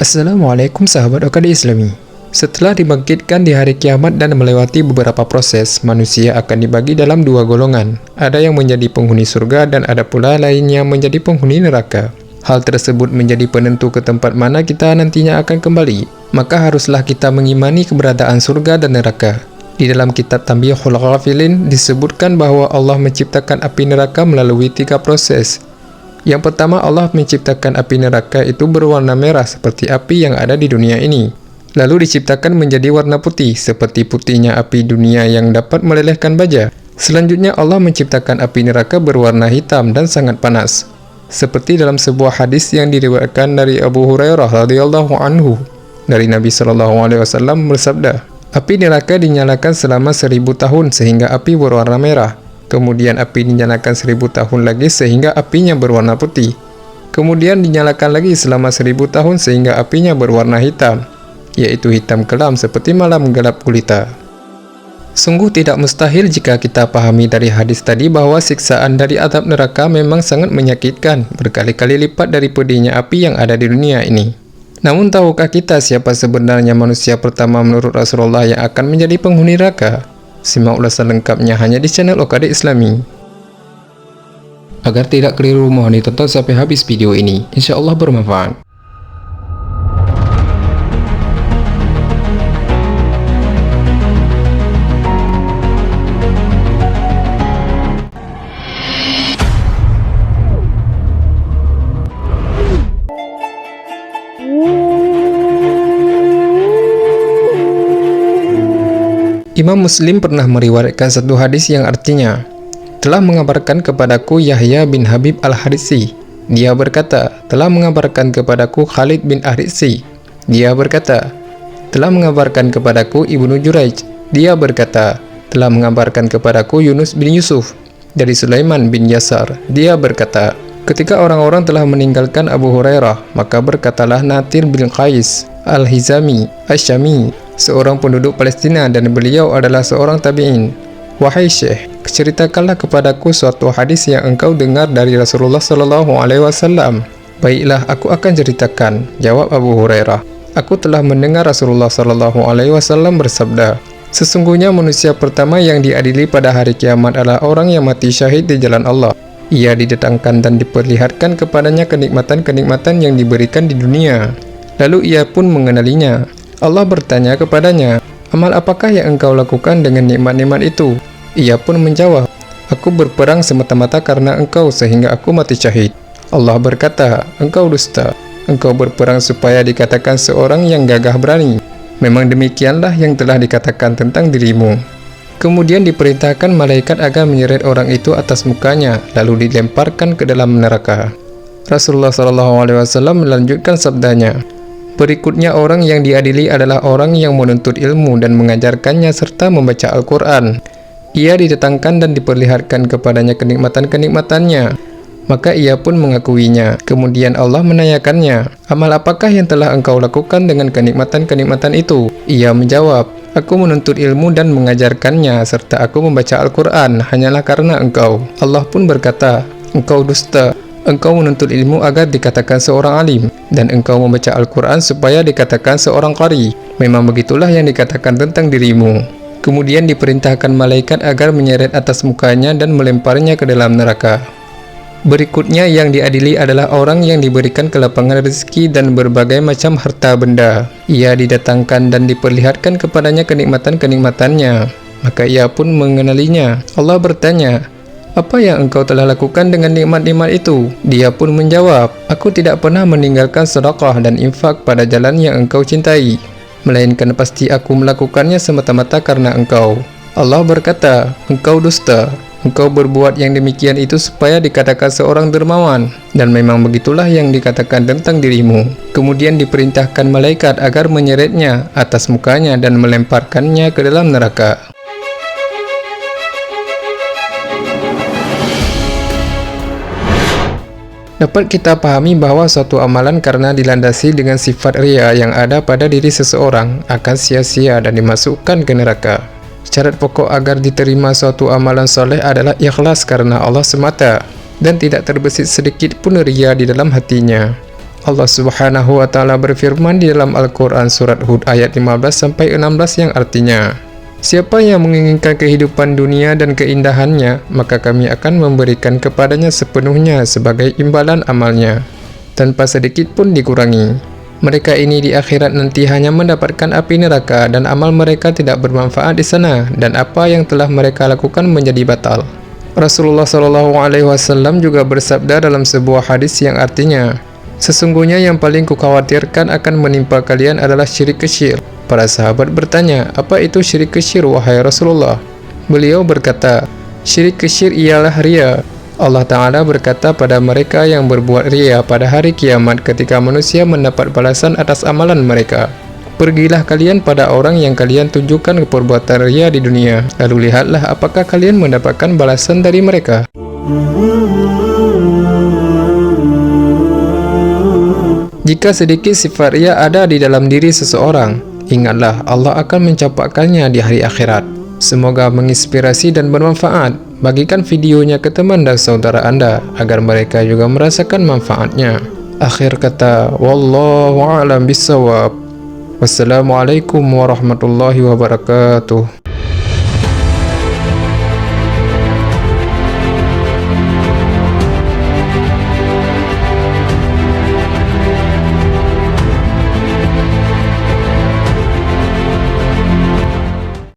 Assalamualaikum sahabat OKD Islami. Setelah dibangkitkan di hari kiamat dan melewati beberapa proses, manusia akan dibagi dalam dua golongan. Ada yang menjadi penghuni surga dan ada pula lainnya menjadi penghuni neraka. Hal tersebut menjadi penentu ke tempat mana kita nantinya akan kembali. Maka haruslah kita mengimani keberadaan surga dan neraka. Di dalam kitab Tanbihul Ghafilin disebutkan bahwa Allah menciptakan api neraka melalui 3 proses. Yang pertama, Allah menciptakan api neraka itu berwarna merah seperti api yang ada di dunia ini. Lalu diciptakan menjadi warna putih seperti putihnya api dunia yang dapat melelehkan baja. Selanjutnya Allah menciptakan api neraka berwarna hitam dan sangat panas. Seperti dalam sebuah hadis yang diriwayatkan dari Abu Hurairah radhiyallahu anhu dari Nabi SAW bersabda, api neraka dinyalakan selama 1000 tahun sehingga api berwarna merah. Kemudian api dinyalakan 1000 tahun lagi sehingga apinya berwarna putih. Kemudian dinyalakan lagi selama 1000 tahun sehingga apinya berwarna hitam, yaitu hitam kelam seperti malam gelap gulita. Sungguh tidak mustahil jika kita pahami dari hadis tadi bahwa siksaan dari azab neraka memang sangat menyakitkan, berkali-kali lipat dari pedihnya api yang ada di dunia ini. Namun tahukah kita siapa sebenarnya manusia pertama menurut Rasulullah yang akan menjadi penghuni neraka? Simak ulasan lengkapnya hanya di channel OKD Islami. Agar tidak keliru, mohon ditonton sampai habis video ini. Insya Allah bermanfaat. Imam Muslim pernah meriwayatkan satu hadis yang artinya, telah mengabarkan kepadaku Yahya bin Habib al-Harisi. Dia berkata, telah mengabarkan kepadaku Khalid bin Ahrisi. Dia berkata, telah mengabarkan kepadaku Ibnu Juraij. Dia berkata, telah mengabarkan kepadaku Yunus bin Yusuf dari Sulaiman bin Yasar. Dia berkata, ketika orang-orang telah meninggalkan Abu Hurairah, maka berkatalah Natir bin Qais al-Hizami Asyami, seorang penduduk Palestina, dan beliau adalah seorang tabi'in. Wahai Syekh, ceritakanlah kepadaku suatu hadis yang engkau dengar dari Rasulullah SAW. Baiklah, aku akan ceritakan, jawab Abu Hurairah. Aku telah mendengar Rasulullah SAW bersabda, sesungguhnya manusia pertama yang diadili pada hari kiamat adalah orang yang mati syahid di jalan Allah. Ia didatangkan dan diperlihatkan kepadanya kenikmatan-kenikmatan yang diberikan di dunia. Lalu ia pun mengenalinya. Allah bertanya kepadanya, amal apakah yang engkau lakukan dengan nikmat-nikmat itu? Ia pun menjawab, aku berperang semata-mata karena engkau sehingga aku mati syahid. Allah berkata, engkau dusta. Engkau berperang supaya dikatakan seorang yang gagah berani. Memang demikianlah yang telah dikatakan tentang dirimu. Kemudian diperintahkan malaikat agar menyeret orang itu atas mukanya, lalu dilemparkan ke dalam neraka. Rasulullah SAW melanjutkan sabdanya, berikutnya orang yang diadili adalah orang yang menuntut ilmu dan mengajarkannya serta membaca Al-Quran. Ia didatangkan dan diperlihatkan kepadanya kenikmatan-kenikmatannya, maka ia pun mengakuinya. Kemudian Allah menanyakannya, amal apakah yang telah engkau lakukan dengan kenikmatan-kenikmatan itu? Ia menjawab, aku menuntut ilmu dan mengajarkannya serta aku membaca Al-Quran hanyalah karena engkau. Allah pun berkata, engkau dusta. Engkau menuntut ilmu agar dikatakan seorang alim, dan engkau membaca Al-Quran supaya dikatakan seorang qari. Memang begitulah yang dikatakan tentang dirimu. Kemudian diperintahkan malaikat agar menyeret atas mukanya dan melemparnya ke dalam neraka. Berikutnya yang diadili adalah orang yang diberikan kelapangan rezeki dan berbagai macam harta benda. Ia didatangkan dan diperlihatkan kepadanya kenikmatan-kenikmatannya, maka ia pun mengenalinya. Allah bertanya, apa yang engkau telah lakukan dengan nikmat-nikmat itu? Dia pun menjawab, aku tidak pernah meninggalkan sedekah dan infak pada jalan yang engkau cintai, melainkan pasti aku melakukannya semata-mata karena engkau. Allah berkata, engkau dusta. Engkau berbuat yang demikian itu supaya dikatakan seorang dermawan, dan memang begitulah yang dikatakan tentang dirimu. Kemudian diperintahkan malaikat agar menyeretnya atas mukanya dan melemparkannya ke dalam neraka. Dapat kita pahami bahwa suatu amalan karena dilandasi dengan sifat riya yang ada pada diri seseorang akan sia-sia dan dimasukkan ke neraka. Syarat pokok agar diterima suatu amalan soleh adalah ikhlas karena Allah semata dan tidak terbesit sedikit pun riya di dalam hatinya. Allah Subhanahu wa Ta'ala berfirman di dalam Al-Quran surat Hud ayat 15-16 yang artinya, siapa yang menginginkan kehidupan dunia dan keindahannya, maka kami akan memberikan kepadanya sepenuhnya sebagai imbalan amalnya, tanpa sedikit pun dikurangi. Mereka ini di akhirat nanti hanya mendapatkan api neraka dan amal mereka tidak bermanfaat di sana, dan apa yang telah mereka lakukan menjadi batal. Rasulullah SAW juga bersabda dalam sebuah hadis yang artinya, sesungguhnya yang paling kukhawatirkan akan menimpa kalian adalah syirik kesyir. Para sahabat bertanya, apa itu syirik kesyir wahai Rasulullah? Beliau berkata, syirik kesyir ialah riya. Allah Ta'ala berkata pada mereka yang berbuat riya pada hari kiamat ketika manusia mendapat balasan atas amalan mereka, pergilah kalian pada orang yang kalian tunjukkan perbuatan riya di dunia, lalu lihatlah apakah kalian mendapatkan balasan dari mereka. Jika sedikit sifat riya ada di dalam diri seseorang, ingatlah Allah akan mencampakkannya di hari akhirat. Semoga menginspirasi dan bermanfaat. Bagikan videonya ke teman dan saudara Anda agar mereka juga merasakan manfaatnya. Akhir kata, wallahu a'lam bissawab. Wassalamualaikum warahmatullahi wabarakatuh.